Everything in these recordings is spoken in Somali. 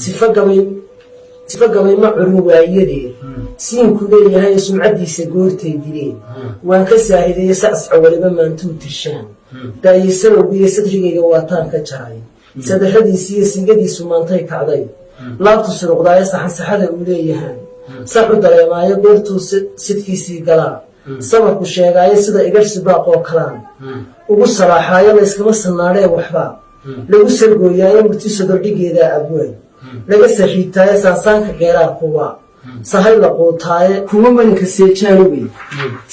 sifagabay ma curin waayadee siinku leeyahay sumcadiisa goortay dileen waan ka saahideeye sacsaco waliba maantuu tirshaan daayisalowgiyo sadrigayga waataan ka jaray sadarradiisiiyo sigadiisu maantay kacday laabtu suruqdaayo saxansaxada uu leeyahay saxu dareemaayo goortuu sidkiisii galaa sabarku sheegaayo sida igarsi baaqoo kalaan ugu salaaxaayo layskama sannaadhee waxbaa lagu sargooyaayo murti sodordhigeedaa abwaay laga saxiibtaaye saansaanka geeraa kuwa sahay la quutaaye kuwa malinka seejaanugay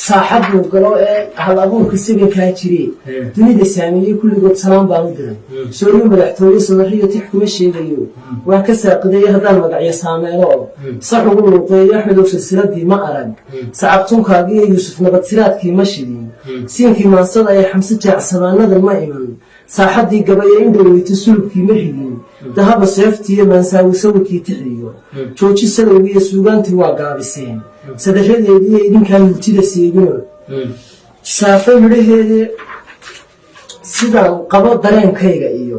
saaxad buu galo ee hal abuurka sibinkaa jiree dunida saameeyey kulligood salaan baan u diray sooriyo madaxtooye sadarriyo tix kuma sheegayo waan ka saaqideeye haddaan magacyo saameelo oo sax ugu luuqeeyo axmedow silsiladii ma arag sacabtunkaagiiyo yuusuf nabadsiraadkii ma shidin siinkii maansada ee xamse jaacsamaanadan ma iman saaxaddii gabaye indhaweyto sulubkii ma rigin dahaba seeftiiyo maansaawi sawirkii tixiyo jooji salowgiiyo suugaantii waa gaabiseen sadarradeediiyo idinkaan murtida seegino saafay midhaheedii sidaan qabo dareenkayga iyo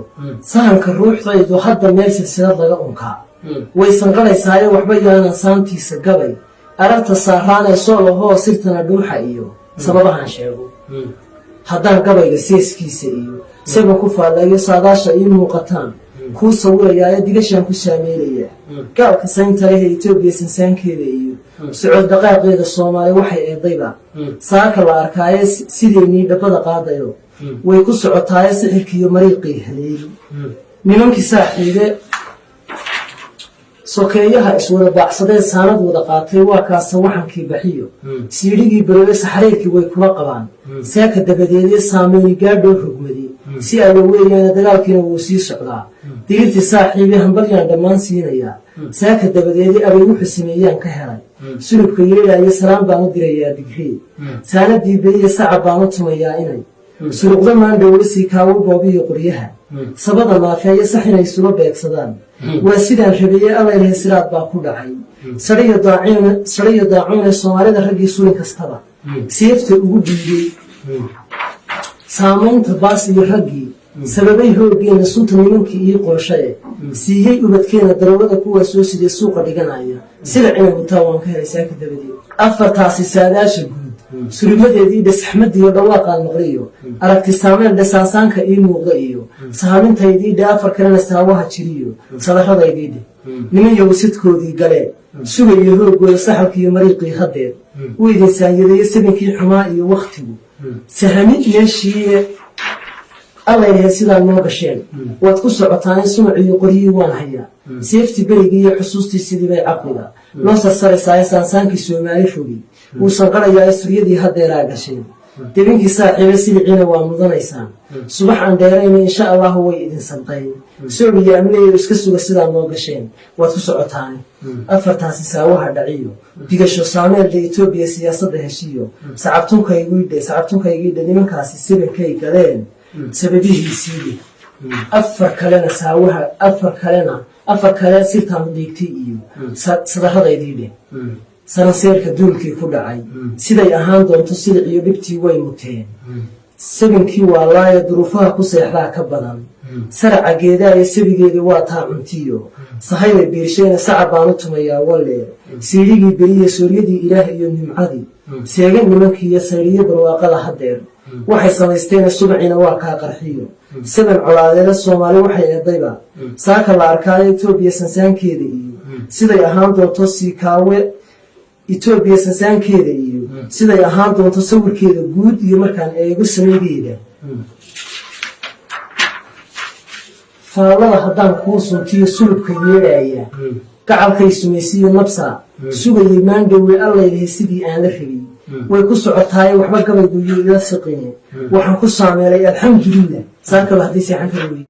sahanka ruuxdaydu hadda meel silsilad laga unkaa way sanqalaysaayo waxba yaanan saantiisa gabay ararta saaraanee soolahoo sirtana dhuuxa iyo sababahaan sheego haddaan gabayga seeskiisa iyo isagan ku faallayo saadaasha ii muuqataan kuu sawirayaayo digashaan ku saameynaya gaalka saynta leh ee etoobiya sansaankeeda iyo socod dhaqaaqeeda soomaali waxay eedayba saaka la arkaaye sideennii dhabbada qaadayo way ku socotaaye sixirkiiyo mariiqii haleeli nimankii saaxiibe sokeeyaha iswada baacsadee saanad wada qaatay waa kaasa waxankii baxiyo siidhigii baroobe saxariirkii way kula qabaan saaka dabadeedee saameyni gaadhoo rogmaday si alla weeyaana dagaalkiina wuu sii socdaa digirtii saaxiibee hambalyaan dhammaan siinayaa saaka dabadeedee abay wuxuu sameeyaan ka helay sulubka yeelaayo salaan baan u dirayaa digree saanadii beriya sacab baan u tumayaa inay suruqda maandhowlasii kaawo boobiyo qoryaha sabada maafeeyo sax inay isula beegsadaan waa sidaan rabeeyey allayleh siraad baa ku dhacay sariyo daacuune soomaalida raggii sulin kastaba seefta ugu dhiibay saamaynta baas iyo raggii sababay hooggeena sunta nimankii ii qorshae siiyey ubadkeena daroogada kuwaa soo sidee suuqa dhiganaya sida inay hutaa waan ka helay saaka dabadeed afartaasi saadaasha guud surimadeedii dhe saxmadiiyo dhawaaqaan maqliyo aragti saameen dhe saansaanka ii muuqda iyo sahamintaydii dhe afar kalena saawaha jiriyo sadarradaydii dhe niman yowsidkoodii galee sugay iyo hoogooda saxalkiiyo mariiqii haddeed u idin saanyadeeyo sabinkii xumaa iyo wakhtigu sahami meeshiiye allayleh sidaan noo gasheen waad ku socotaane sumac iyo qoryihii waan hayaa seeftii berigii iyo xusuustii sidii bay caqliga noo sarsaraysaaye saansaankii soomaali rogi wuu sanqarayaa suryadii haddeeraa gasheen debinkii saaxiibe siliciina waa mudanaysaan subax aan dheerayna insha allahu way idin sanqayn socbiyo amleeyo iska suga sidaan noo gasheen waad ku socotaane afartaasi saawaha dhaciyo digasho saameelda etoobiya siyaasadda heshiyo sacabtunkaygiidhe nimankaasi sibinkay galeen sababihiisiide afar kale sirtaan dhiigtay iyo sadarradaydiidhe sananseerka duulkii ku dhacay siday ahaan doonto silic iyo dhibtii way muteen sabinkii waa laaya duruufaha ku seexdaa ka badan saraca geedaayo sabigeedii waa taa cuntiyo sahayda biirsheena sacab baan u tumayaa walle siidhigii beriya sooryadii ilaah iyo nimcadii seegan nimankiiyo sayriyo barwaaqada haddeer waxay samaysteena subacina waa kaa qarxiyo saban colaadeeda soomaali waxay eedayba saaka la arkaayo etoobiya sansaankeeda iyo siday ahaan doonto siikaawe etoobiya sansaankeeda iyo siday ahaan doonto sawirkeeda guud iyo markaan eego samaydeeda faallada haddaan kuu suntiyo sulubka yeedhaaya gacalkay sumaysiiyo nabsa sugayay maandhowe allayleh sidii aan la rabin way ku socotaaye waxba gabaygu iyo ila siqine waxaan ku saameelay alxamdulilah saakaba haddii seexan ka dhawey